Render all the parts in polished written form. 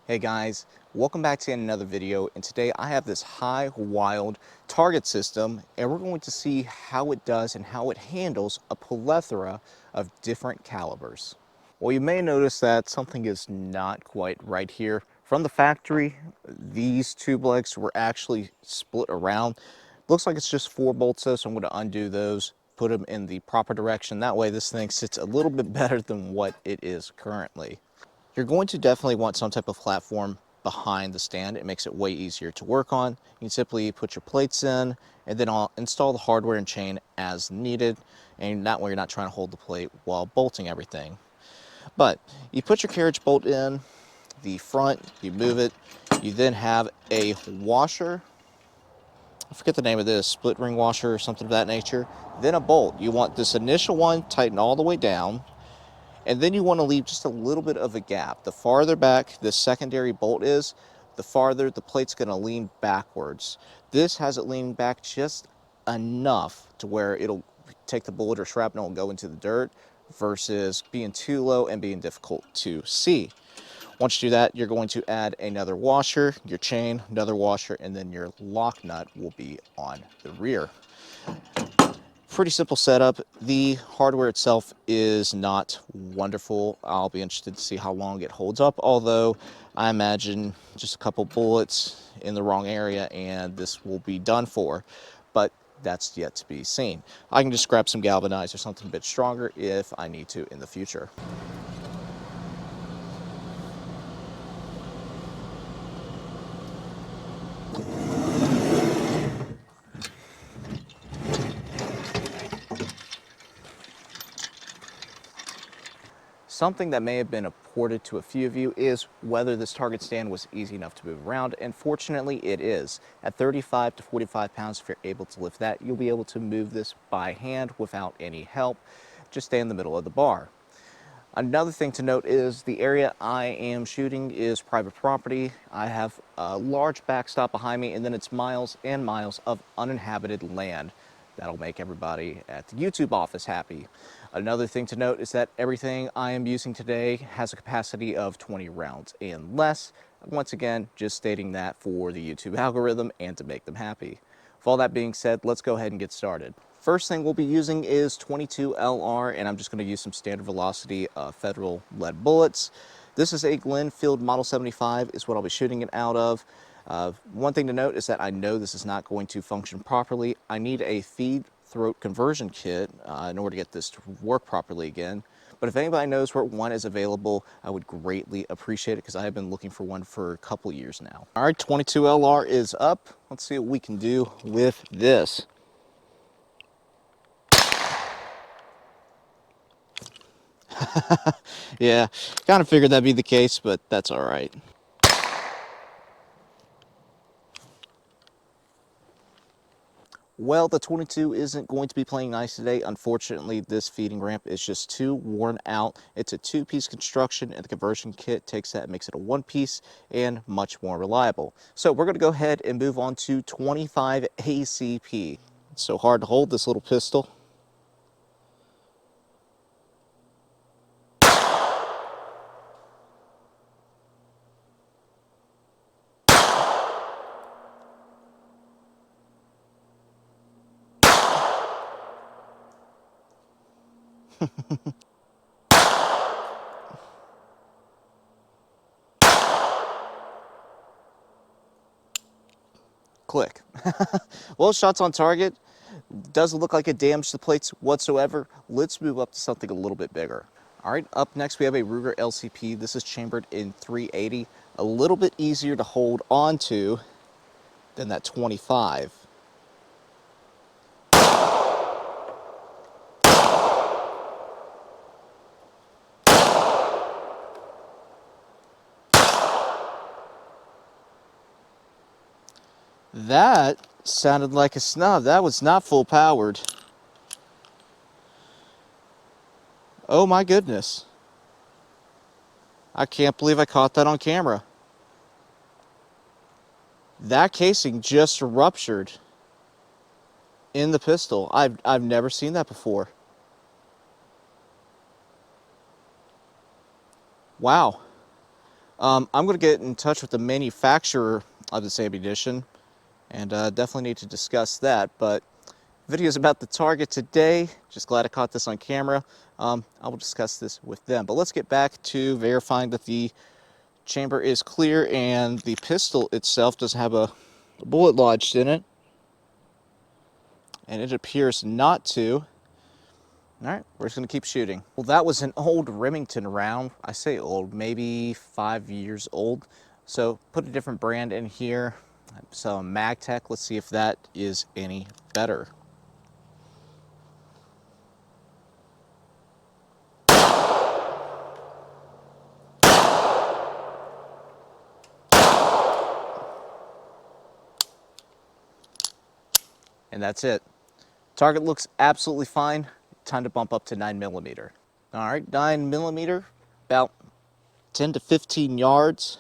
Hey guys, welcome back to another video, and today I have this highwild target system and we're going to see how it does and how it handles a plethora of different calibers. Well, you may notice that something is not quite right here. From the factory, these tube legs were actually split around. Looks like it's just 4 bolts though, so I'm going to undo those, put them in the proper direction. That way this thing sits a little bit better than what it is currently. You're going to definitely want some type of platform behind the stand. It makes it way easier to work on. You can simply put your plates in and then I'll install the hardware and chain as needed, and that way you're not trying to hold the plate while bolting everything. But you put your carriage bolt in the front, you move it, you then have a washer. I forget the name of this, split ring washer or something of that nature. Then a bolt. You want this initial one tightened all the way down, and then you want to leave just a little bit of a gap. The farther back the secondary bolt is, the farther the plate's going to lean backwards. This has it leaning back just enough to where it'll take the bullet or shrapnel and go into the dirt versus being too low and being difficult to see. Once you do that, you're going to add another washer, your chain, another washer, and then your lock nut will be on the rear. Pretty simple setup. The hardware itself is not wonderful. I'll be interested to see how long it holds up, although I imagine just a couple bullets in the wrong area and this will be done for, but that's yet to be seen. I can just grab some galvanized or something a bit stronger if I need to in the future. Something that may have been reported to a few of you is whether this target stand was easy enough to move around, and fortunately it is. At 35 to 45 pounds, if you're able to lift that, you'll be able to move this by hand without any help. Just stay in the middle of the bar. Another thing to note is the area I am shooting is private property. I have a large backstop behind me, and then it's miles and miles of uninhabited land. That'll make everybody at the YouTube office happy. Another thing to note is that everything I am using today has a capacity of 20 rounds and less. Once again, just stating that for the YouTube algorithm and to make them happy. With all that being said, let's go ahead and get started. First thing we'll be using is 22 LR, and I'm just going to use some standard velocity federal lead bullets. This is a Glenfield Model 75 is what I'll be shooting it out of. One thing to note is that I know this is not going to function properly. I need a feed throat conversion kit in order to get this to work properly again. But if anybody knows where one is available, I would greatly appreciate it because I have been looking for one for a couple years now. All right, 22 LR is up. Let's see what we can do with this. Yeah, kind of figured that'd be the case, but that's all right. Well, the 22 isn't going to be playing nice today. Unfortunately, this feeding ramp is just too worn out. It's a 2-piece construction, and the conversion kit takes that and makes it a 1-piece and much more reliable. So we're going to go ahead and move on to 25 ACP. It's so hard to hold this little pistol. Click. Well, shots on target. Doesn't look like it damaged the plates whatsoever. Let's move up to something a little bit bigger. All right, up next we have a Ruger LCP. This is chambered in 380. A little bit easier to hold on to than that 25. That sounded like a snub. That was not full powered. Oh my goodness. I can't believe I caught that on camera. That casing just ruptured in the pistol. I've never seen that before. Wow. I'm going to get in touch with the manufacturer of this ammunition and definitely need to discuss that. But video's about the target today. Just glad I caught this on camera. I will discuss this with them. But let's get back to verifying that the chamber is clear and the pistol itself doesn't have a bullet lodged in it. And it appears not to. All right, we're just gonna keep shooting. Well, that was an old Remington round. I say old, maybe 5 years old. So put a different brand in here. Some MagTech, let's see if that is any better. And that's it. Target looks absolutely fine. Time to bump up to 9mm. All right, 9mm, about 10 to 15 yards.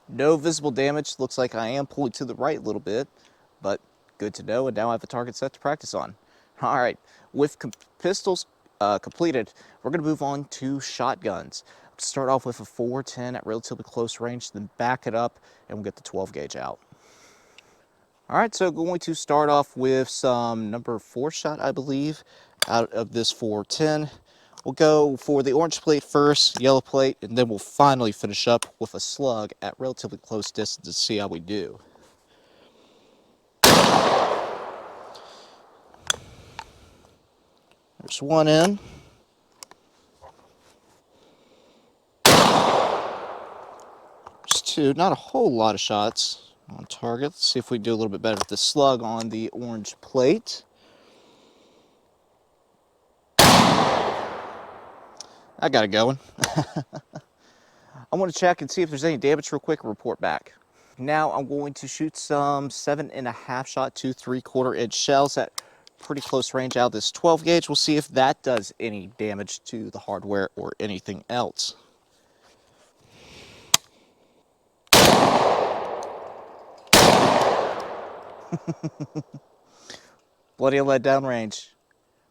No visible damage. Looks like I am pulling to the right a little bit, but good to know. And now I have a target set to practice on. All right, with pistols completed, we're going to move on to shotguns. Start off with a 410 at relatively close range, then back it up, and we'll get the 12 gauge out. All right, so going to start off with some number 4 shot, I believe, out of this 410. We'll go for the orange plate first, yellow plate, and then we'll finally finish up with a slug at relatively close distance to see how we do. There's one in. There's two, not a whole lot of shots on target. Let's see if we do a little bit better with the slug on the orange plate. I got it going. I want to check and see if there's any damage real quick and report back. Now I'm going to shoot some 7.5 shot to 3/4 inch shells at pretty close range out of this 12 gauge. We'll see if that does any damage to the hardware or anything else. Bloody lead down range,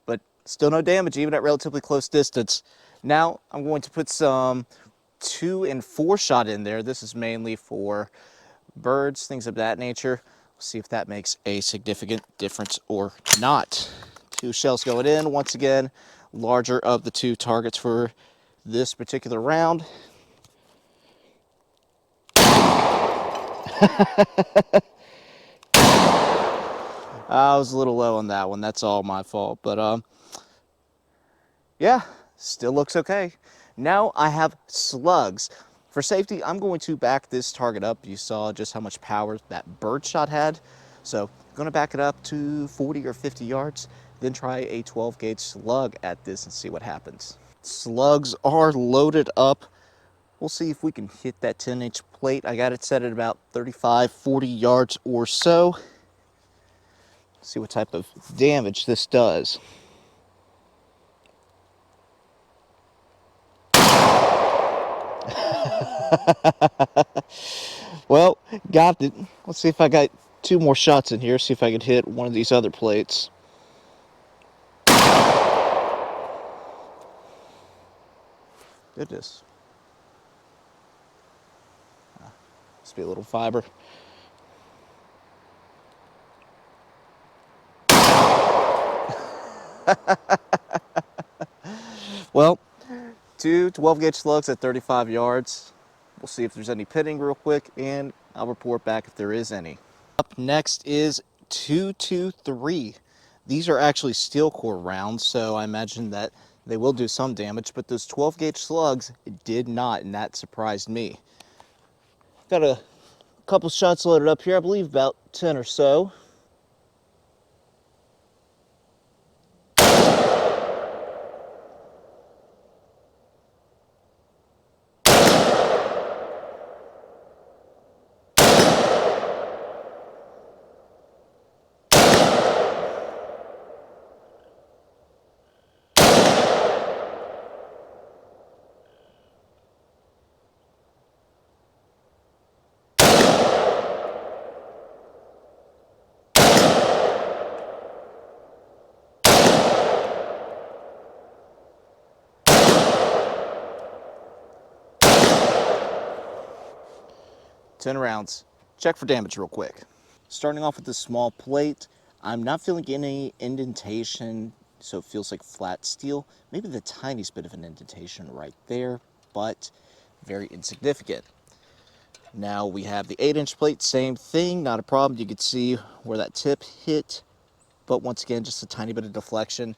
but still no damage even at relatively close distance. Now I'm going to put some 2 and 4 shot in there. This is mainly for birds, things of that nature. We'll see if that makes a significant difference or not. 2 shells going in. Once again, larger of the 2 targets for this particular round. I was a little low on that one. That's all my fault. But yeah, still looks okay. Now I have slugs. For safety, I'm going to back this target up. You saw just how much power that bird shot had. So I'm going to back it up to 40 or 50 yards, then try a 12 gauge slug at this and see what happens. Slugs are loaded up. We'll see if we can hit that 10-inch plate. I got it set at about 35, 40 yards or so. See what type of damage this does. Well, got it. Let's see if I got 2 more shots in here, see if I can hit one of these other plates. Goodness. Must be a little fiber. Well, 2 12 gauge slugs at 35 yards. We'll see if there's any pitting real quick, and I'll report back if there is any. Up next is 223. These are actually steel core rounds, so I imagine that they will do some damage, but those 12 gauge slugs did not, and that surprised me. Got a couple shots loaded up here, I believe about 10 or so. 10 rounds. Check for damage real quick. Starting off with this small plate, I'm not feeling any indentation, so it feels like flat steel. Maybe the tiniest bit of an indentation right there, but very insignificant. Now we have the 8-inch plate, same thing, not a problem. You can see where that tip hit, but once again, just a tiny bit of deflection.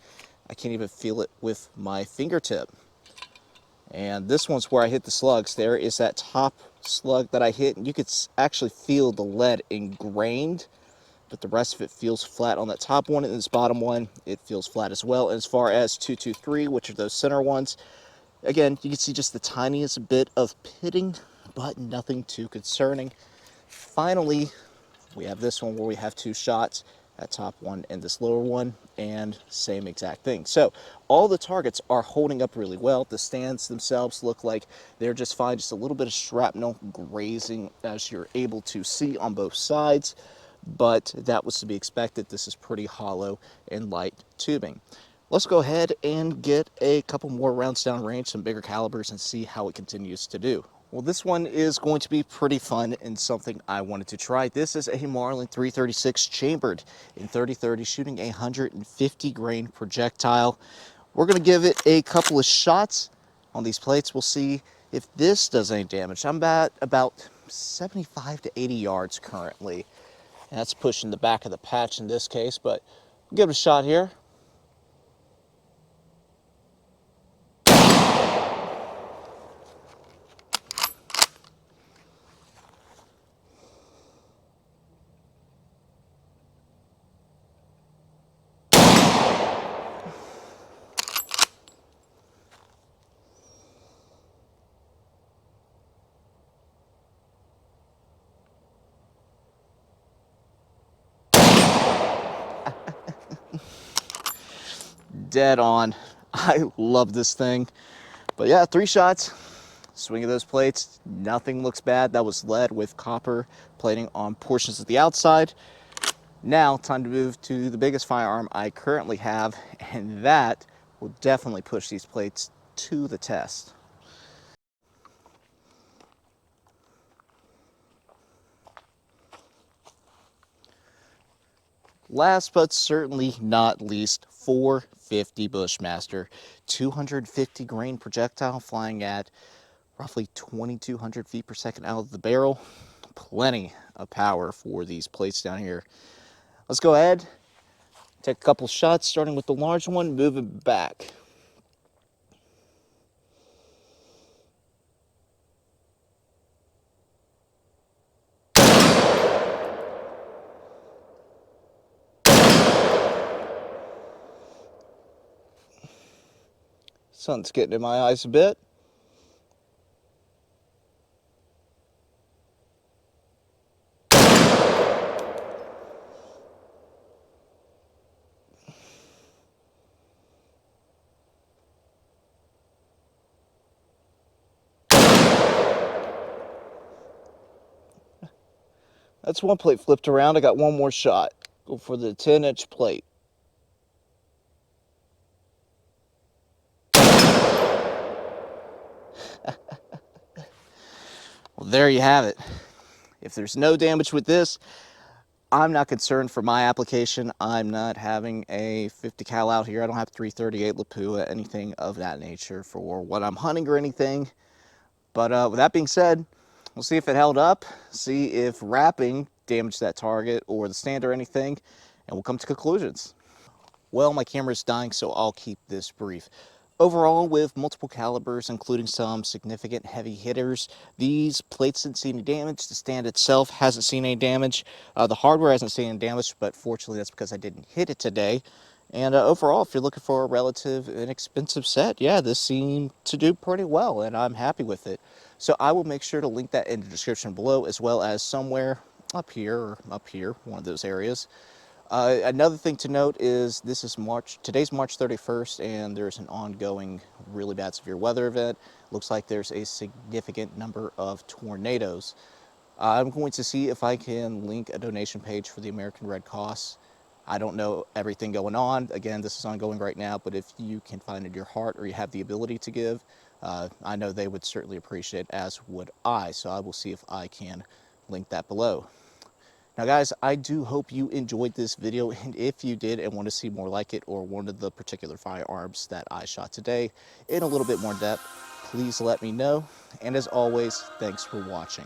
I can't even feel it with my fingertip. And this one's where I hit the slugs. There is that top slug that I hit, and you could actually feel the lead ingrained, but the rest of it feels flat on that top one, and this bottom one, it feels flat as well. And as far as 223, which are those center ones, again, you can see just the tiniest bit of pitting, but nothing too concerning. Finally, we have this one where we have 2 shots, that top one and this lower one, and same exact thing. So all the targets are holding up really well. The stands themselves look like they're just fine, just a little bit of shrapnel grazing as you're able to see on both sides, but that was to be expected. This is pretty hollow and light tubing. Let's go ahead and get a couple more rounds down range, some bigger calibers, and see how it continues to do. Well, this one is going to be pretty fun and something I wanted to try. This is a Marlin 336 chambered in 30-30, shooting a 150 grain projectile. We're going to give it a couple of shots on these plates. We'll see if this does any damage. I'm at about 75 to 80 yards currently. And that's pushing the back of the patch in this case, but we'll give it a shot here. Dead on. I love this thing. But yeah, 3 shots. Swing of those plates, nothing looks bad. That was lead with copper plating on portions of the outside. Now, time to move to the biggest firearm I currently have, and that will definitely push these plates to the test. Last but certainly not least, 450 Bushmaster, 250 grain projectile flying at roughly 2,200 feet per second out of the barrel. Plenty of power for these plates down here. Let's go ahead, take a couple shots, starting with the large one, move it back. Sun's getting in my eyes a bit. That's one plate flipped around. I got one more shot. Go for the 10-inch plate. Well, there you have it. If there's no damage with this, I'm not concerned for my application. I'm not having a 50 cal out here. I don't have 338 Lapua, anything of that nature for what I'm hunting or anything. But with that being said, we'll see if it held up, see if wrapping damaged that target or the stand or anything, and we'll come to conclusions. Well, my camera's dying, so I'll keep this brief. Overall, with multiple calibers, including some significant heavy hitters, these plates didn't see any damage. The stand itself hasn't seen any damage. The hardware hasn't seen any damage, but fortunately that's because I didn't hit it today. And overall, if you're looking for a relative inexpensive set, yeah, this seemed to do pretty well, and I'm happy with it. So I will make sure to link that in the description below, as well as somewhere up here or up here, one of those areas. Another thing to note is today's March 31st, and there's an ongoing really bad severe weather event. Looks like there's a significant number of tornadoes. I'm going to see if I can link a donation page for the American Red Cross. I don't know everything going on. Again, this is ongoing right now, but if you can find it in your heart or you have the ability to give, I know they would certainly appreciate it, as would I. So I will see if I can link that below. Now guys, I do hope you enjoyed this video, and if you did and want to see more like it, or one of the particular firearms that I shot today in a little bit more depth, please let me know. And as always, thanks for watching.